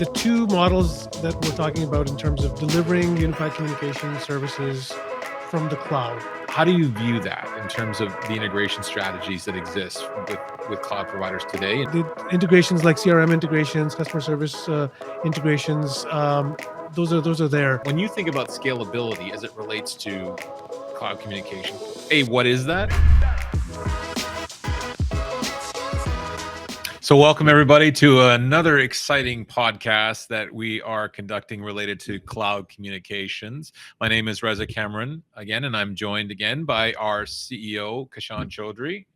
the two models that we're talking about in terms of delivering unified communication services from the cloud. How do you view that in terms of the integration strategies that exist with cloud providers today? The integrations like CRM integrations, customer service integrations, those are there. When you think about scalability as it relates to cloud communication, what is that? So welcome everybody to another exciting podcast that we are conducting related to cloud communications. My name is Reza Cameron again, and I'm joined again by our CEO, Kashan Chaudhry.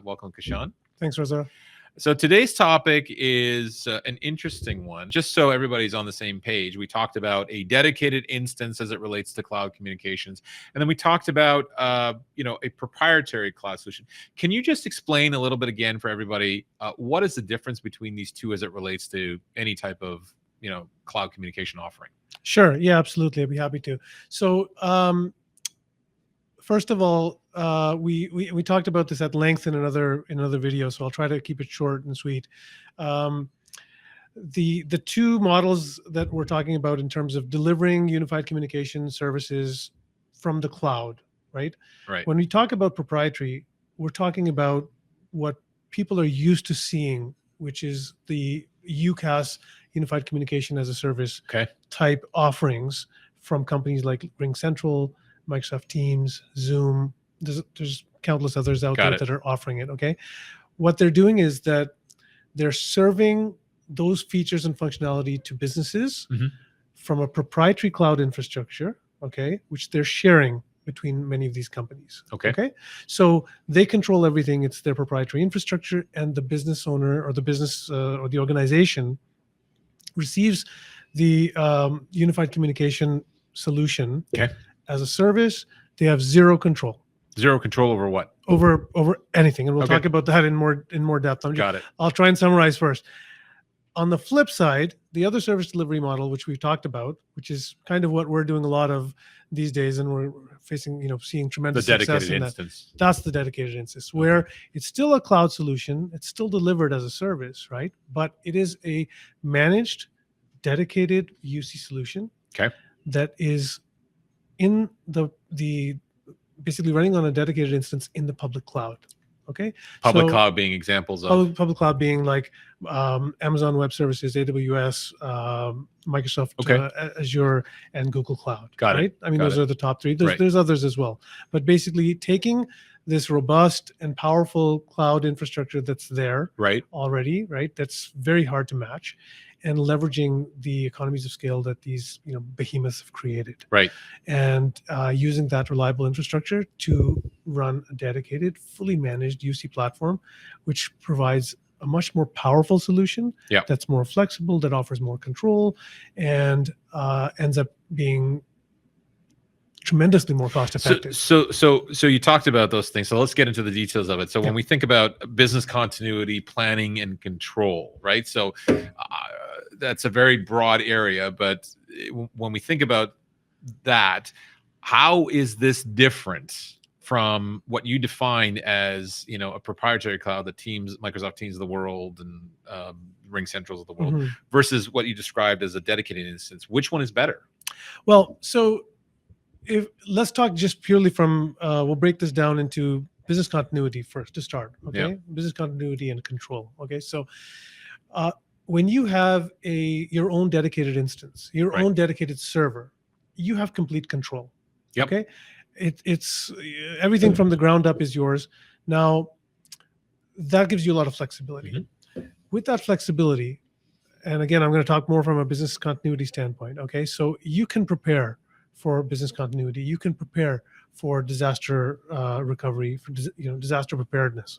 Welcome, Kashan. Thanks, Reza. So today's topic is an interesting one. Just so everybody's on the same page, we talked about a dedicated instance as it relates to cloud communications. And then we talked about, a proprietary cloud solution. Can you just explain a little bit again for everybody, what is the difference between these two as it relates to any type of, cloud communication offering? Sure. Yeah, absolutely. I'd be happy to. So, first of all, we talked about this at length in another video, so I'll try to keep it short and sweet. The two models that we're talking about in terms of delivering unified communication services from the cloud, right? Right. When we talk about proprietary, we're talking about what people are used to seeing, which is the UcaaS, Unified Communication as a Service type offerings from companies like RingCentral, Microsoft Teams, Zoom. There's countless others out there that are offering it, okay? What they're doing is that they're serving those features and functionality to businesses from a proprietary cloud infrastructure, okay, which they're sharing between many of these companies. Okay. So they control everything. It's their proprietary infrastructure, and the business owner or the business or the organization receives the unified communication solution as a service. They have zero control. Zero control over what? Over anything, and we'll talk about that in more depth. I'll try and summarize first. On the flip side, the other service delivery model, which we've talked about, which is kind of what we're doing a lot of these days, and we're facing, seeing tremendous success in that. That's the dedicated instance, where it's still a cloud solution. It's still delivered as a service, right? But it is a managed, dedicated UC solution that is in the basically running on a dedicated instance in the public cloud. Public cloud being examples of public cloud being like Amazon Web Services, AWS, Microsoft Azure, and Google Cloud. Those are the top three. There's others as well, but basically taking this robust and powerful cloud infrastructure that's there already, that's very hard to match, and leveraging the economies of scale that these behemoths have created, and using that reliable infrastructure to run a dedicated, fully managed UC platform, which provides a much more powerful solution that's more flexible, that offers more control, and ends up being tremendously more cost effective. So you talked about those things. So let's get into the details of it. So when we think about business continuity, planning, and control, right? So that's a very broad area, but when we think about that, how is this different from what you define as, a proprietary cloud, the Microsoft Teams of the world and RingCentrals of the world, versus what you described as a dedicated instance? Which one is better? Well, so let's talk just purely from, we'll break this down into business continuity first to start, Business continuity and control, So when you have your own dedicated instance, your own dedicated server, you have complete control, It's everything from the ground up is yours. Now, that gives you a lot of flexibility. With that flexibility, and again, I'm going to talk more from a business continuity standpoint, So you can prepare for business continuity. You can prepare for disaster recovery, for disaster preparedness.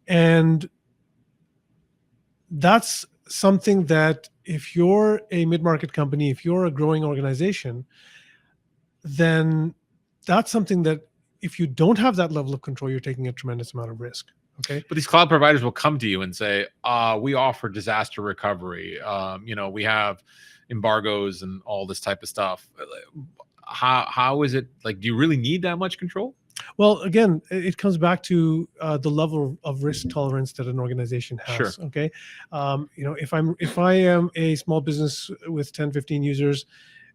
And that's something that if you're a mid-market company, if you're a growing organization, then that's something that if you don't have that level of control, you're taking a tremendous amount of risk. But these cloud providers will come to you and say, we offer disaster recovery. We have embargoes and all this type of stuff. How is it, like, do you really need that much control? Well, again, it comes back to the level of risk tolerance that an organization has. Sure. Okay, if I am a small business with 10, 15 users,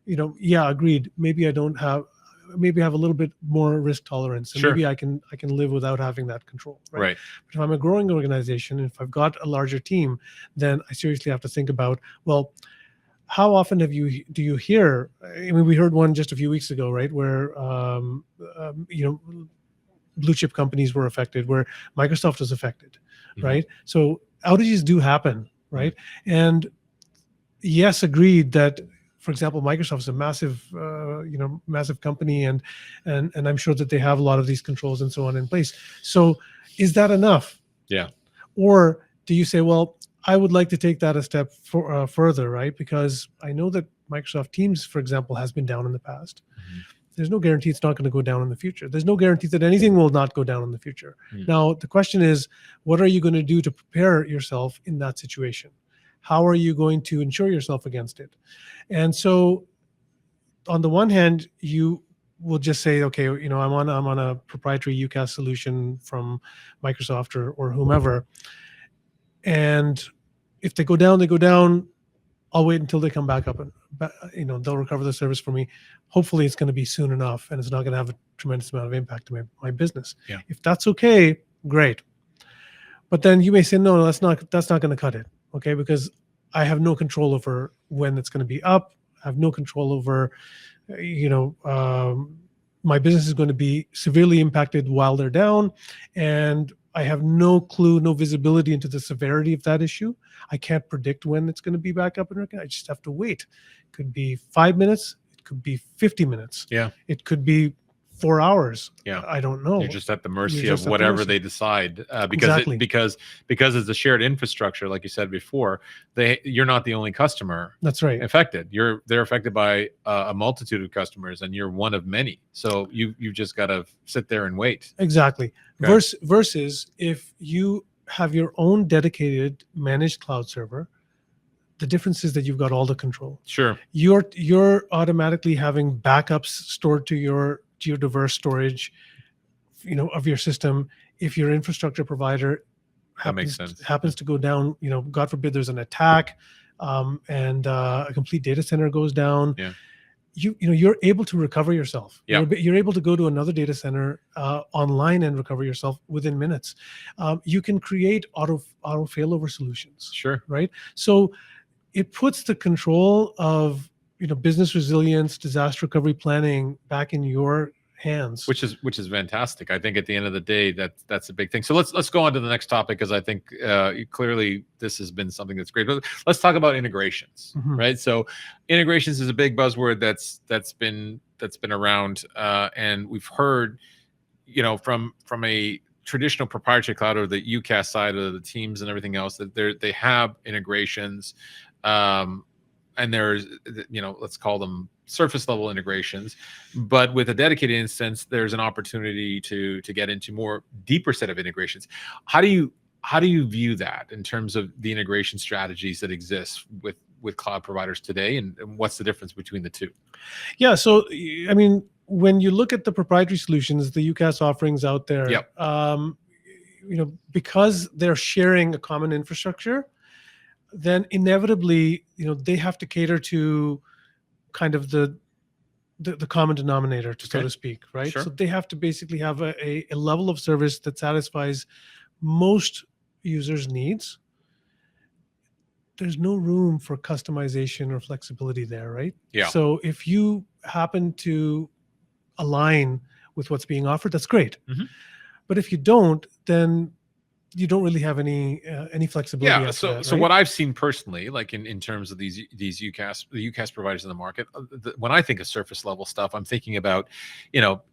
yeah, agreed. Maybe I have a little bit more risk tolerance, and Sure. maybe I can live without having that control. Right. But if I'm a growing organization, and if I've got a larger team, then I seriously have to think about, well, how often do you hear? I mean, we heard one just a few weeks ago, right, where blue chip companies were affected, where Microsoft was affected, right? So outages do happen, right? And yes, agreed that, for example, Microsoft is a massive company, and I'm sure that they have a lot of these controls and so on in place. So is that enough? Yeah. Or do you say, well, I would like to take that a step further, right? Because I know that Microsoft Teams, for example, has been down in the past. There's no guarantee it's not going to go down in the future. There's no guarantee that anything will not go down in the future. Now, the question is, what are you going to do to prepare yourself in that situation? How are you going to insure yourself against it? And so, on the one hand, you will just say, okay, I'm on a proprietary UcaaS solution from Microsoft or whomever, and if they go down, they go down. I'll wait until they come back up, and they'll recover the service for me. Hopefully, it's going to be soon enough, and it's not going to have a tremendous amount of impact to my business. Yeah. If that's okay, great. But then you may say, no, that's not going to cut it, okay? Because I have no control over when it's going to be up. I have no control over, my business is going to be severely impacted while they're down, and I have no clue, no visibility into the severity of that issue. I can't predict when it's going to be back up and running. I just have to wait. It could be 5 minutes. It could be 50 minutes. Yeah. It could be 4 hours. Yeah. I don't know. You're just at the mercy of whatever they decide, Exactly. because it's a shared infrastructure, like you said before. You're not the only customer. That's right. Affected. They're affected by a multitude of customers, and you're one of many. So you just got to sit there and wait. Exactly. Okay. Versus if you have your own dedicated managed cloud server, the difference is that you've got all the control. Sure. You're automatically having backups stored to your diverse storage, of your system. If your infrastructure provider happens to go down, God forbid there's an attack, and a complete data center goes down. Yeah. You're able to recover yourself. Yeah. You're able to go to another data center online and recover yourself within minutes. You can create auto failover solutions. Sure. Right. So it puts the control of business resilience, disaster recovery planning back in your hands, which is fantastic. I think at the end of the day, that's a big thing. So let's go on to the next topic, because I think clearly this has been something that's great. But let's talk about integrations, right? So integrations is a big buzzword that's been around, and we've heard, from a traditional proprietary cloud or the UcaaS side of the Teams and everything else, that they have integrations. And there's, let's call them surface level integrations, but with a dedicated instance, there's an opportunity to get into more deeper set of integrations. How do you view that in terms of the integration strategies that exist with cloud providers today, and what's the difference between the two? Yeah. So, I mean, when you look at the proprietary solutions, the UcaaS offerings out there, Yep. Because they're sharing a common infrastructure, then inevitably, they have to cater to kind of the common denominator, so to speak, right? Sure. So they have to basically have a level of service that satisfies most users' needs. There's no room for customization or flexibility there, right? Yeah. So if you happen to align with what's being offered, that's great. But if you don't, then you don't really have any flexibility. Yeah. So right? what I've seen personally, like in terms of these UcaaS, the UcaaS providers in the market, when I think of surface level stuff, I'm thinking about,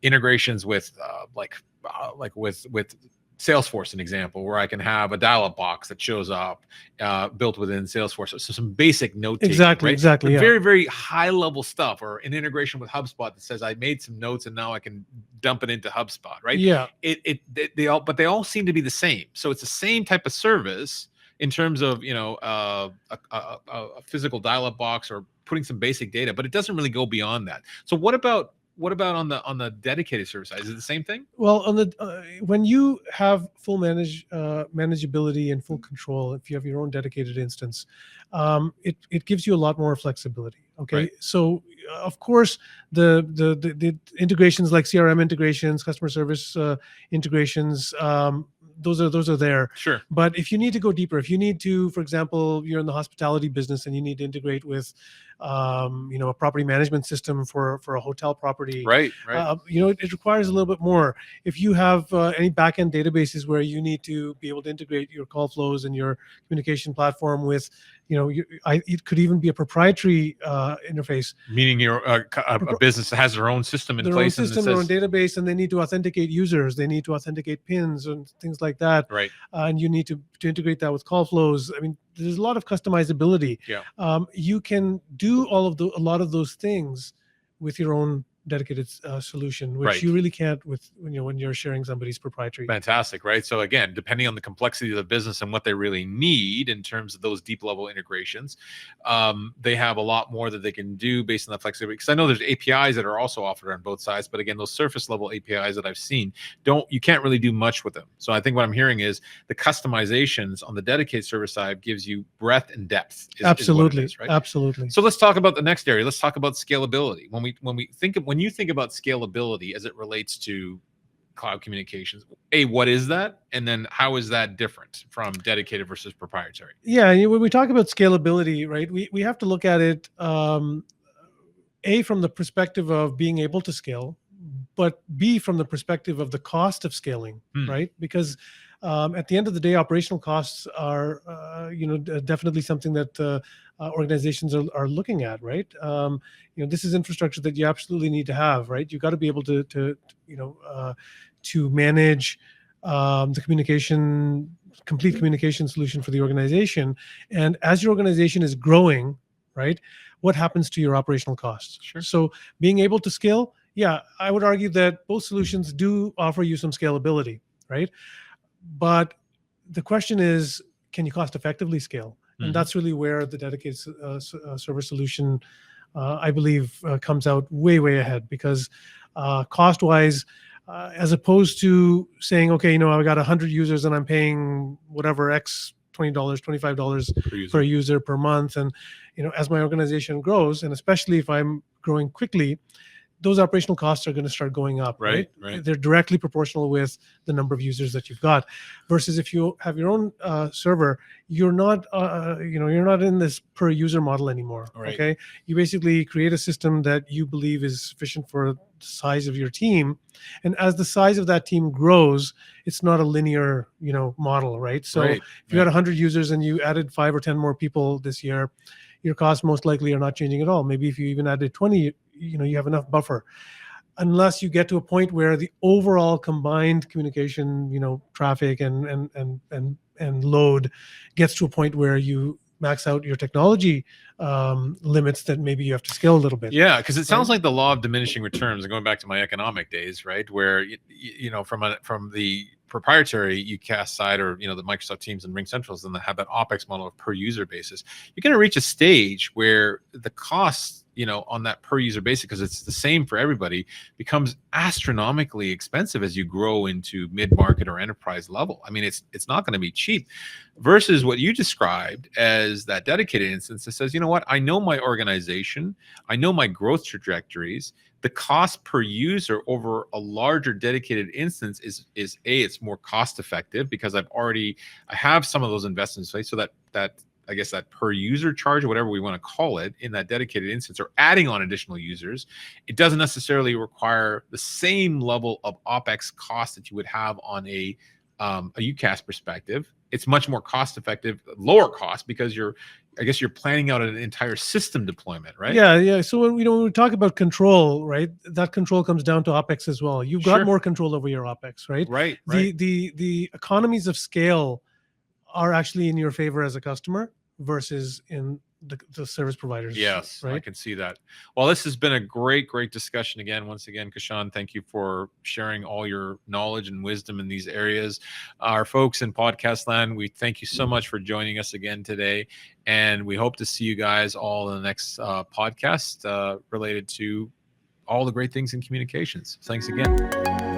integrations with like with Salesforce, an example, where I can have a dial-up box that shows up built within Salesforce. So some basic note taking, right? Exactly. Yeah. Very, very high level stuff, or an integration with HubSpot that says I made some notes and now I can dump it into HubSpot, right? Yeah. They all seem to be the same. So it's the same type of service in terms of a physical dial-up box or putting some basic data, but it doesn't really go beyond that. So what about what about on the dedicated service side? Is it the same thing? Well, on the when you have full manageability and full control, if you have your own dedicated instance, it gives you a lot more flexibility. Okay, Right. so of course the integrations like CRM integrations, customer service integrations, those are there. Sure. But if you need to go deeper, if you need to, for example, you're in the hospitality business and you need to integrate with, a property management system for a hotel property, Right. it requires a little bit more. If you have any backend databases where you need to be able to integrate your call flows and your communication platform with, it could even be a proprietary interface. Meaning a business that has their own system in Their place own system, their own database, and they need to authenticate users. They need to authenticate pins and things like that. Right. And you need to integrate that with call flows. I mean, there's a lot of customizability. Yeah. You can do a lot of those things with your own dedicated solution, which Right. you really can't with when you're sharing somebody's proprietary. Fantastic, right? So again, depending on the complexity of the business and what they really need in terms of those deep level integrations, they have a lot more that they can do based on that flexibility. Because I know there's APIs that are also offered on both sides, but again, those surface level APIs that I've seen, you can't really do much with them. So I think what I'm hearing is the customizations on the dedicated service side gives you breadth and depth. Absolutely, is, right? Absolutely. So let's talk about the next area. Let's talk about scalability. When you think about scalability as it relates to cloud communications, what is that? And then how is that different from dedicated versus proprietary? Yeah, when we talk about scalability, right, we have to look at it, from the perspective of being able to scale, but B, from the perspective of the cost of scaling, right? Because at the end of the day, operational costs are, definitely something that organizations are looking at, right? This is infrastructure that you absolutely need to have, right? You've got to be able to manage the complete communication solution for the organization. And as your organization is growing, right, what happens to your operational costs? Sure. So being able to scale, yeah, I would argue that both solutions do offer you some scalability, right? But the question is, can you cost effectively scale? And that's really where the dedicated server solution, I believe, comes out way, way ahead, because cost-wise, as opposed to saying, okay, I've got 100 users and I'm paying whatever X, $20, $25 per user per month. And, as my organization grows, and especially if I'm growing quickly, those operational costs are going to start going up, right? They're directly proportional with the number of users that you've got. Versus if you have your own server, you're not in this per user model anymore. Right. Okay, you basically create a system that you believe is sufficient for the size of your team, and as the size of that team grows, it's not a linear, model, right? So if you got 100 users and you added 5 or 10 more people this year, your costs most likely are not changing at all. Maybe if you even added 20, you have enough buffer, unless you get to a point where the overall combined communication, traffic and load gets to a point where you max out your technology limits, that maybe you have to scale a little bit. Yeah, because it sounds like the law of diminishing returns, and going back to my economic days, right, where from the proprietary UcaaS side, or the Microsoft Teams and RingCentrals, and they have that OpEx model of per user basis, you're going to reach a stage where the costs, on that per user basis, because it's the same for everybody, becomes astronomically expensive as you grow into mid-market or enterprise level. I mean, it's not going to be cheap, versus what you described as that dedicated instance that says, what, I know my organization, I know my growth trajectories. The cost per user over a larger dedicated instance is it's more cost effective, because I have some of those investments in place, so that I guess that per user charge, or whatever we want to call it, in that dedicated instance, or adding on additional users, it doesn't necessarily require the same level of OpEx cost that you would have on a UcaaS perspective. It's much more cost effective, lower cost, because you're planning out an entire system deployment, right? Yeah. So when we talk about control, right, that control comes down to OpEx as well. You've got more control over your OpEx, right? Right. The economies of scale are actually in your favor as a customer versus in the service providers. Yes, right? I can see that. Well, this has been a great discussion again. Once again, Kashan, thank you for sharing all your knowledge and wisdom in these areas. Our folks in podcast land, we thank you so much for joining us again today. And we hope to see you guys all in the next podcast related to all the great things in communications. Thanks again.